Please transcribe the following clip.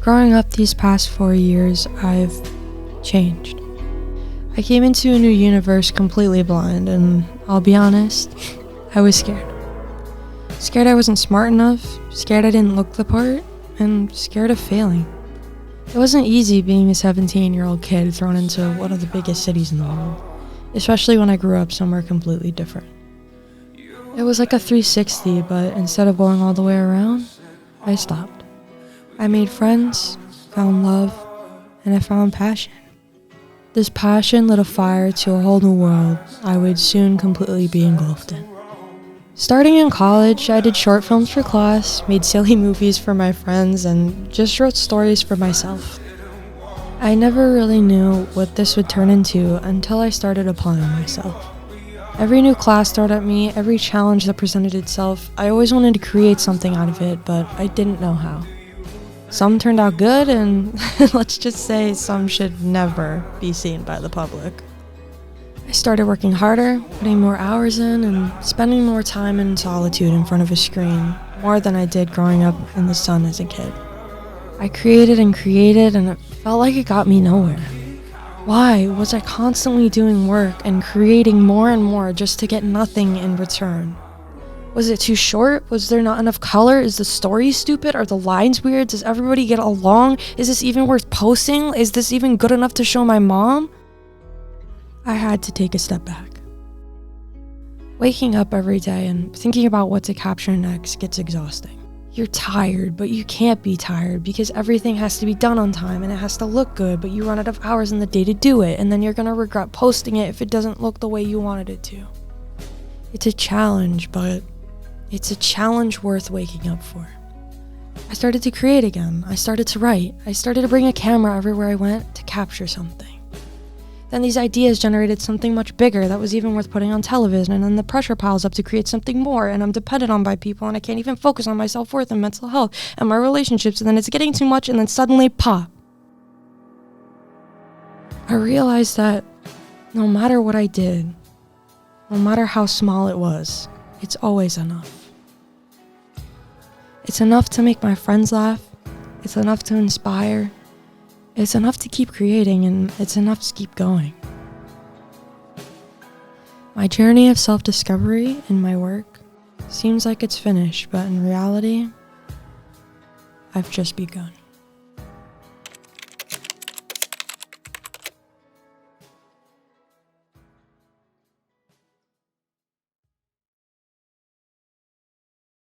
Growing up these past 4 years, I've changed. I came into a new universe completely blind, and I'll be honest, I was scared. Scared I wasn't smart enough, scared I didn't look the part, and scared of failing. It wasn't easy being a 17-year-old kid thrown into one of the biggest cities in the world, especially when I grew up somewhere completely different. It was like a 360, but instead of going all the way around, I stopped. I made friends, found love, and I found passion. This passion lit a fire to a whole new world I would soon completely be engulfed in. Starting in college, I did short films for class, made silly movies for my friends, and just wrote stories for myself. I never really knew what this would turn into until I started applying myself. Every new class thrown at me, every challenge that presented itself, I always wanted to create something out of it, but I didn't know how. Some turned out good, and let's just say some should never be seen by the public. I started working harder, putting more hours in, and spending more time in solitude in front of a screen, more than I did growing up in the sun as a kid. I created, and it felt like it got me nowhere. Why was I constantly doing work and creating more and more just to get nothing in return? Was it too short? Was there not enough color? Is the story stupid? Are the lines weird? Does everybody get along? Is this even worth posting? Is this even good enough to show my mom? I had to take a step back. Waking up every day and thinking about what to capture next gets exhausting. You're tired, but you can't be tired because everything has to be done on time and it has to look good, but you run out of hours in the day to do it, and then you're gonna regret posting it if it doesn't look the way you wanted it to. It's a challenge, but it's a challenge worth waking up for. I started to create again. I started to write. I started to bring a camera everywhere I went to capture something. Then these ideas generated something much bigger that was even worth putting on television, and then the pressure piles up to create something more, and I'm dependent on by people, and I can't even focus on my self-worth and mental health and my relationships, and then it's getting too much, and then suddenly pop. I realized that no matter what I did, no matter how small it was, it's always enough. It's enough to make my friends laugh, it's enough to inspire, it's enough to keep creating, and it's enough to keep going. My journey of self-discovery in my work seems like it's finished, but in reality, I've just begun.